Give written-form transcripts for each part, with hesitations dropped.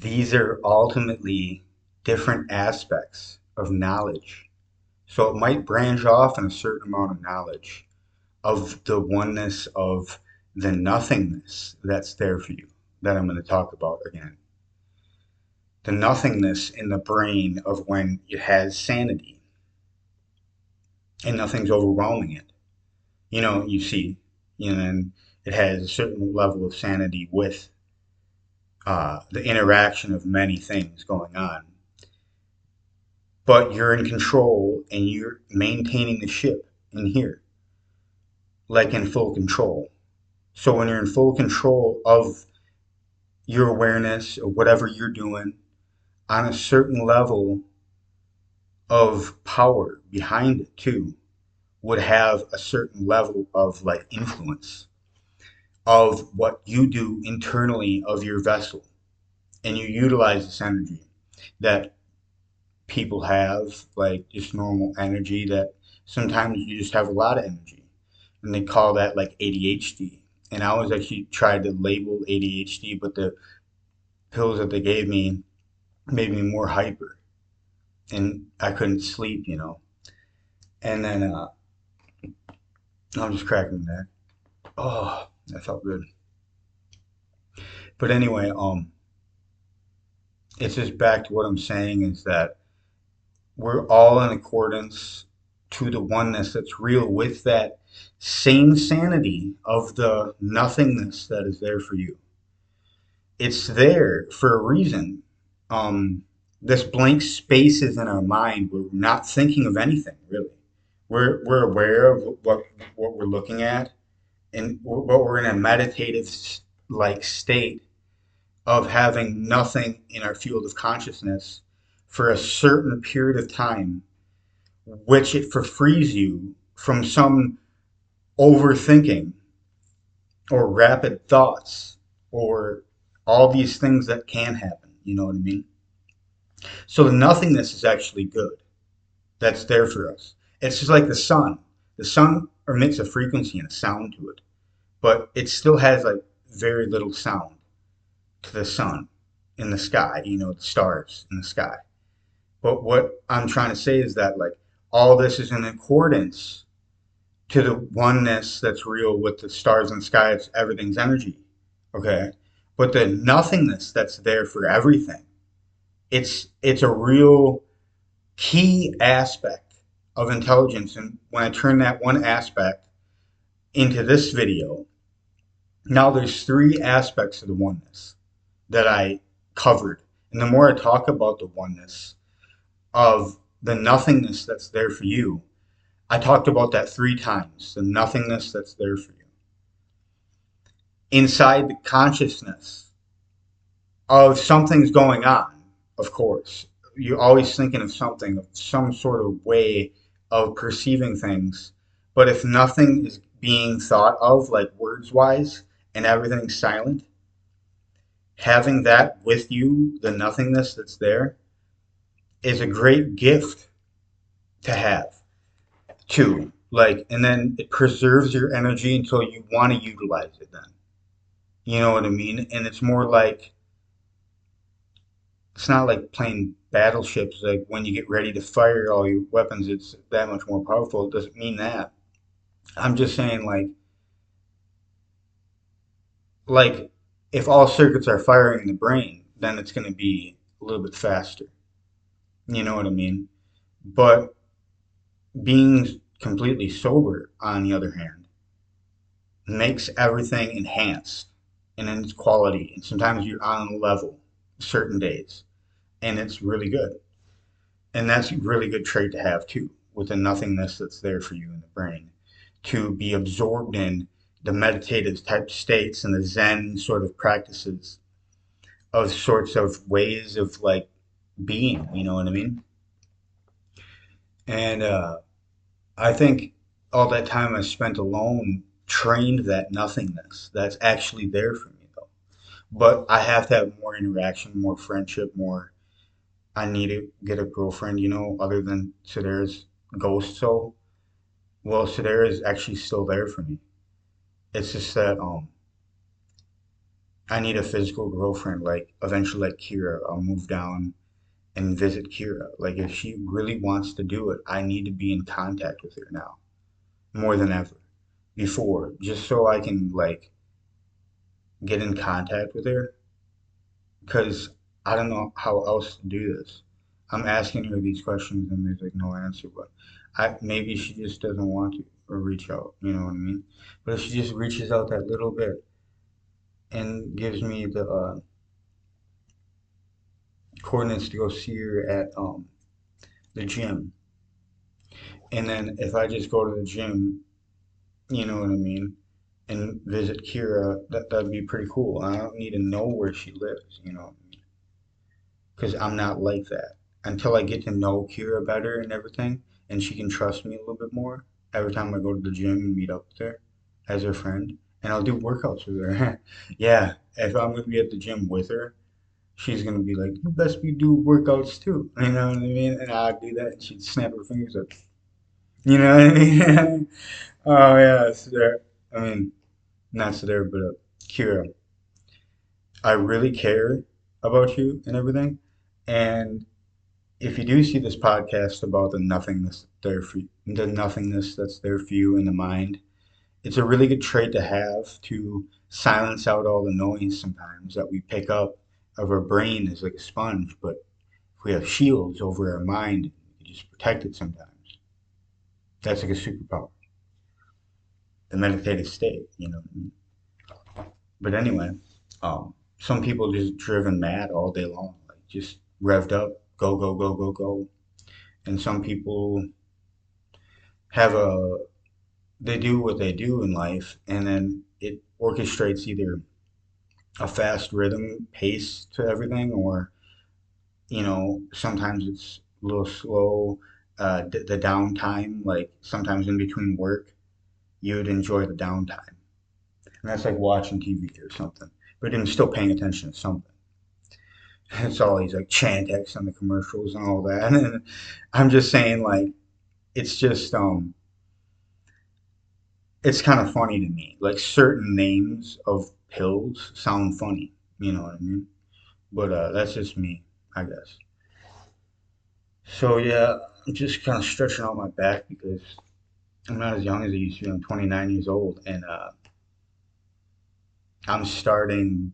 these are ultimately different aspects of knowledge. So it might branch off in a certain amount of knowledge of the oneness of the nothingness that's there for you, that I'm going to talk about again. The nothingness in the brain of when it has sanity and nothing's overwhelming it. You see, and it has a certain level of sanity with the interaction of many things going on. But you're in control and you're maintaining the ship in here, like in full control. So when you're in full control of your awareness or whatever you're doing on a certain level of power behind it too, would have a certain level of like influence of what you do internally of your vessel. And you utilize this energy that people have, like just normal energy, that sometimes you just have a lot of energy. And they call that like ADHD. And I was actually tried to label ADHD, but the pills that they gave me made me more hyper. And I couldn't sleep. And then I'm just cracking that. Oh, that felt good. But anyway, it's just back to what I'm saying is that we're all in accordance to the oneness that's real with that same sanity of the nothingness that is there for you. It's there for a reason. Um, this blank space is in our mind. We're not thinking of anything really. We're aware of what we're looking at, and what we're in a meditative like state of having nothing in our field of consciousness for a certain period of time, which it frees you from some overthinking or rapid thoughts or all these things that can happen. You know what I mean? So the nothingness is actually good. That's there for us. It's just like the sun. The sun emits a frequency and a sound to it, but it still has like very little sound to the sun in the sky, the stars in the sky. But what I'm trying to say is that like all this is in accordance to the oneness that's real with the stars and the sky. It's everything's energy. Okay. But the nothingness that's there for everything, it's a real key aspect of intelligence. And when I turn that one aspect into this video, now there's three aspects of the oneness that I covered. And the more I talk about the oneness of the nothingness that's there for you, I talked about that three times, the nothingness that's there for you. Inside the consciousness of something's going on, of course. You're always thinking of something, of some sort of way of perceiving things. But if nothing is being thought of, like words wise, and everything's silent, having that with you, the nothingness that's there, is a great gift to have too. Like, and then it preserves your energy until you want to utilize it then. You know what I mean? And it's more like, it's not like playing battleships. Like when you get ready to fire all your weapons, it's that much more powerful. It doesn't mean that. I'm just saying like if all circuits are firing in the brain, then it's going to be a little bit faster. You know what I mean? But being completely sober, on the other hand, makes everything enhanced and in its quality. And sometimes you're on a level certain days, and it's really good. And that's a really good trait to have too, with the nothingness that's there for you in the brain, to be absorbed in the meditative type states and the Zen sort of practices of sorts of ways of like being, you know what I mean? And I think all that time I spent alone trained that nothingness that's actually there for me though. But I have to have more interaction, more friendship, more. I need to get a girlfriend, other than Sadara's ghost soul. Well, Sadara is actually still there for me. It's just that I need a physical girlfriend, like eventually like Kira. I'll move down and visit Kira. Like if she really wants to do it, I need to be in contact with her now more than ever before, just so I can like get in contact with her because I don't know how else to do this. I'm asking her these questions and there's like no answer, but maybe she just doesn't want to or reach out, you know what I mean? But if she just reaches out that little bit and gives me the coordinates to go see her at the gym, and then if I just go to the gym, you know what I mean, and visit Kira, that'd be pretty cool. I don't need to know where she lives, you know, because I'm not like that. Until I get to know Kira better and everything, and she can trust me a little bit more every time I go to the gym and meet up with her as her friend, and I'll do workouts with her. Yeah, if I'm gonna be at the gym with her, she's gonna be like, "You best be do workouts too," you know what I mean? And I'd do that, and she'd snap her fingers up. You know what I mean? Oh yeah, so there. I mean, not so there, but Kira, I really care about you and everything, and if you do see this podcast about the nothingness that's there for you in the mind, it's a really good trait to have to silence out all the noise sometimes that we pick up of our brain as like a sponge. But if we have shields over our mind, we can just protect it sometimes. That's like a superpower, the meditative state, you know what I mean? But anyway, some people just driven mad all day long, like just revved up, go, go, go, go, go. And some people have a they do what they do in life, and then it orchestrates either a fast rhythm pace to everything, or sometimes it's a little slow. The downtime, like sometimes in between work, you'd enjoy the downtime, and that's like watching TV or something, but then still paying attention to something. It's all these like Chantex and the commercials and all that, and I'm just saying like it's just it's kind of funny to me. Like certain names of pills sound funny. You know what I mean? But that's just me, I guess. So yeah, I'm just kind of stretching out my back because I'm not as young as I used to be. I'm 29 years old, and I'm starting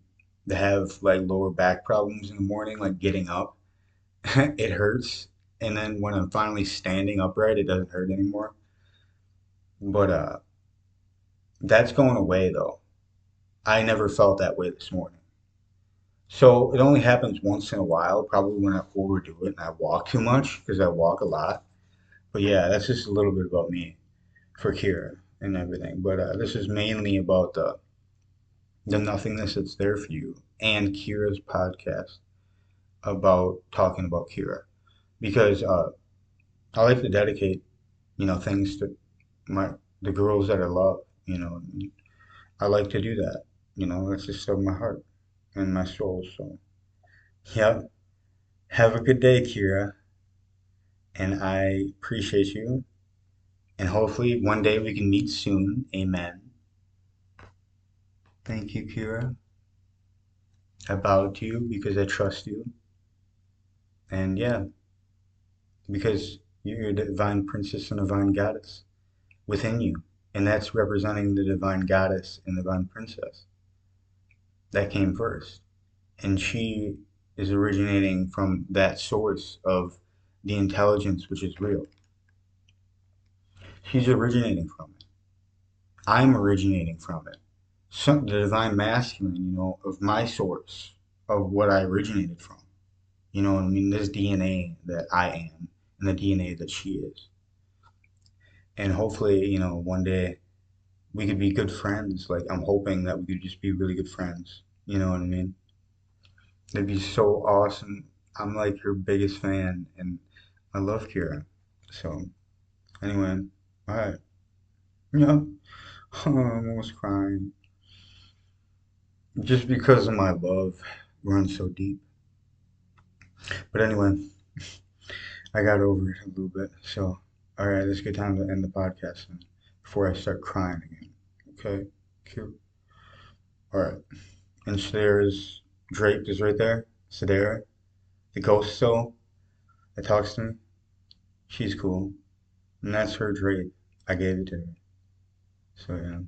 to have like lower back problems in the morning, like getting up. It hurts, and then when I'm finally standing upright, it doesn't hurt anymore. But that's going away though. I never felt that way this morning. So it only happens once in a while, probably when I overdo it and I walk too much because I walk a lot. But yeah, that's just a little bit about me for Kira and everything. But this is mainly about the nothingness that's there for you and Kira's podcast about talking about Kira because I like to dedicate things to my the girls that I love. You know, I like to do that. It's just of my heart and my soul. So yeah, have a good day, Kira, and I appreciate you. And hopefully one day we can meet soon. Amen. Thank you, Kira. I bow to you because I trust you. And yeah, because you're a divine princess and divine goddess within you. And that's representing the divine goddess and divine princess. That came first. And she is originating from that source of the intelligence which is real. She's originating from it. I'm originating from it. The divine masculine, of my source, of what I originated from. You know what I mean? This DNA that I am and the DNA that she is. And hopefully, one day we could be good friends. Like, I'm hoping that we could just be really good friends. You know what I mean? It'd be so awesome. I'm like her biggest fan, and I love Kira. So, anyway, all right. Yeah, I'm almost crying. Just because of my love runs so deep. But anyway, I got over it a little bit. So, all right, it's a good time to end the podcast before I start crying again. Okay, cute. All right. And there's Drake is right there. Sedera, the ghost soul that talks to me. She's cool. And that's her Drake. I gave it to her. So yeah.